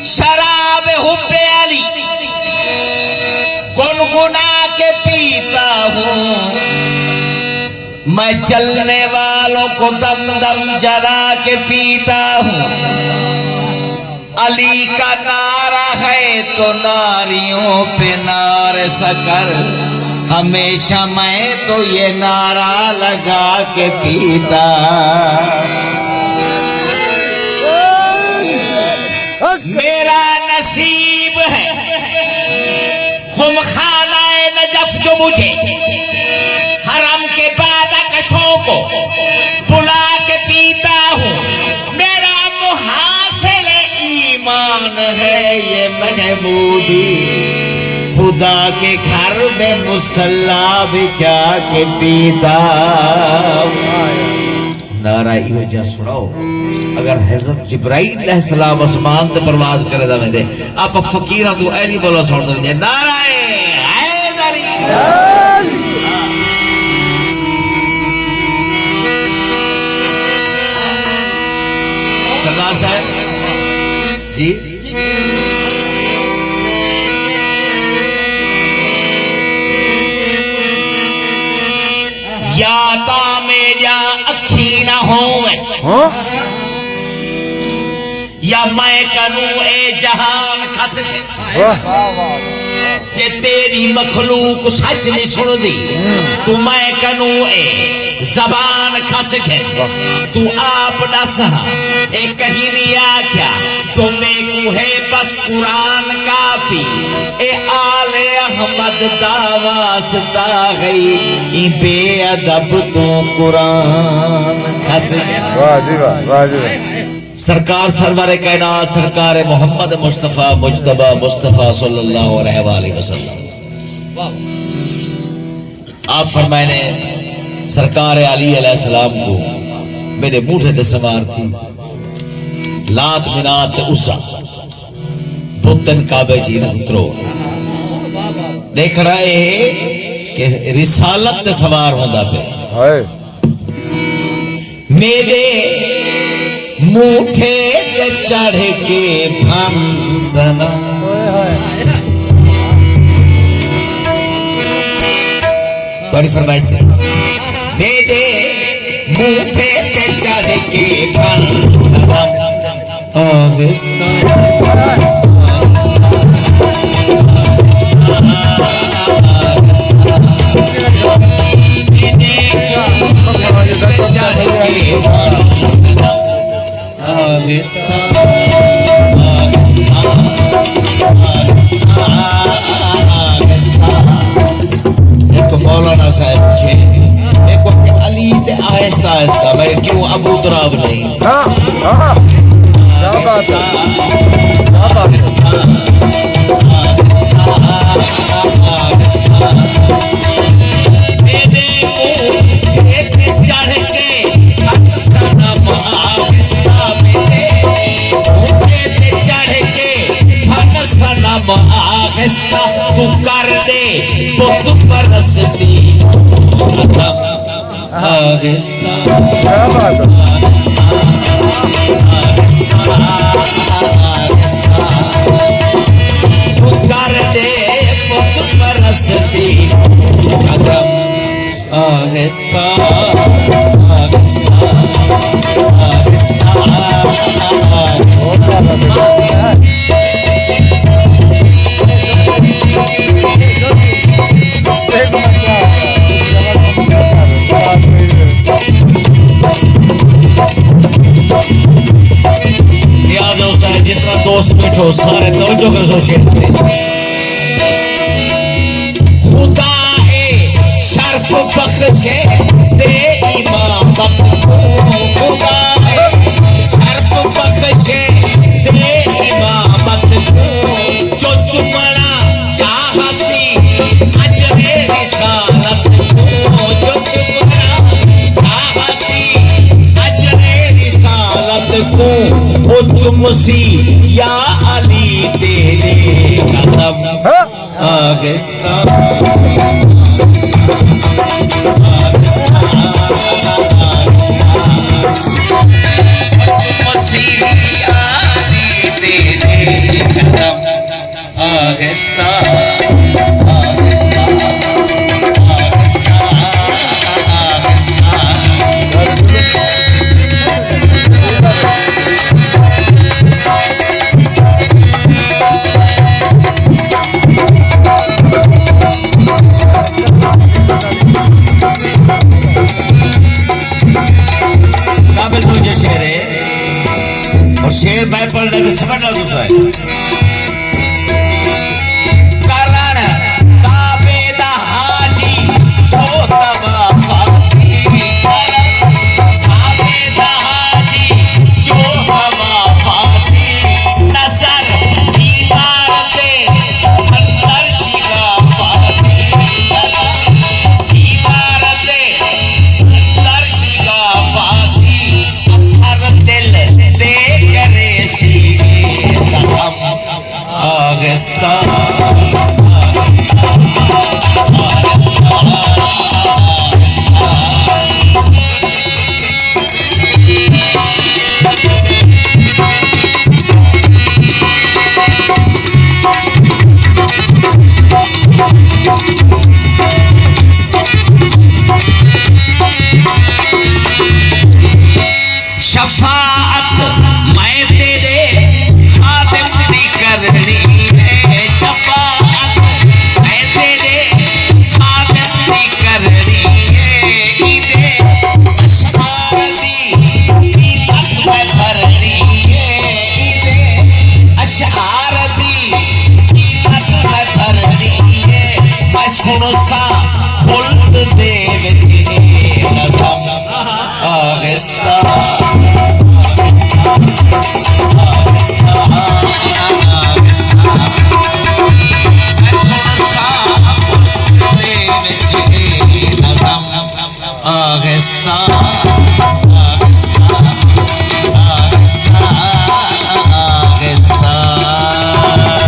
शराब हुब्बे अली गुनगुना के पीता हूँ, मैं चलने वालों को दम दम जला के पीता हूँ। अली का नारा है तो नारियों पे नार सकर, हमेशा मैं तो ये नारा लगा के पीता। मेरा नसीब है खुम खानाए नजफ जो मुझे हरम के बादकशों को बुला के पीता हूँ। मेरा तो हासिल ईमान है ये महमूदी, खुदा के घर में मुसल्ला बिछा के पीता। नारा इहो सुनाओ, अगर हजरत जिब्राइल अलैहिस्सलाम आसमान ते परवाज करे दा वेंदे आप फकीरा तो ऐ नहीं बोलो सुन दे नारा हैदरी। सरदार साहब जी या मेरा अखी ना हो या मैं करूं ए जहान खस के, जे तेरी मखलूक सच नहीं सुन दी तू मैं करूं ए जबान खस के। तू आप दस ए कहीं नहीं आख्या जो मेकू है बस कुरान काफी, ए आले अहमद दावास्ता गई बेअदब तो कुरान खस के। वाह जी वाह, वाह जी वाह। सरकार सरवर कायनात सरकार मोहम्मद मुस्तफ़ा मुज्तबा मुस्तफ़ा सल्लल्लाहु अलैहि वसल्लम आप फरमाए सरकार अली अलैहिस्सलाम को मेरे मूठे ते सवार थी लात मिनात उसा बुतन काबे जी न उतरो देख रहे कि रिसालत ते सवार होंदा पे मेरे मूठे ते चढ़ के फंसना थोड़ी फरमाइश मेरे मूठे ते चढ़ के फंसना तो मौलाना साहब पूछे देखो कि अली ते आहिस्ता आहिस्ता मैं क्यों अबू तुराब नहीं। क्या बात है, क्या बात है। मेरे मूठे पे चढ़ के सनम आहिस्ता मेरे मूठे पे चढ़ के सनम आहिस्ता तू कर दे बुत परस्ती खत्म आहिस्ता। क्या बात है। तू कर दे बुत परस्ती खत्म आहिस्ता आहिस्ता आहिस्ता जितना दोस्त बैठो सारे तवज्जो कर सोशल खुदा ए शर्फ बख्शे दे इमामत को, खुदा ए शर्फ बख्शे दे इमामत को, जो चुमना चाहसी अजरे रिसालत को, जो चुमना चाहसी अजरे रिसालत को, वो चुमसी या अली तेरे कदम आहिस्ता शेर मैं पढ़ने में समझ लो दूसरा करण काबेदा हाजी जो तबा फासी काबेदा हाजी जो तबा फासी नसर इमारते अंदर शिका फासी इमारते अंदर शिका फासी असर दिल दे करे सी जख्म आगस्ता शफाअत मैं तेरे खातिम दी करनी है शफाअत मैं तेरे खातिम दी करनी है इदे अशआर दी कीमत में भरनी है इदे अशआर दी कीमत में भरनी है मैं सुनो सा खुल्द दे विच कसम आगस्ता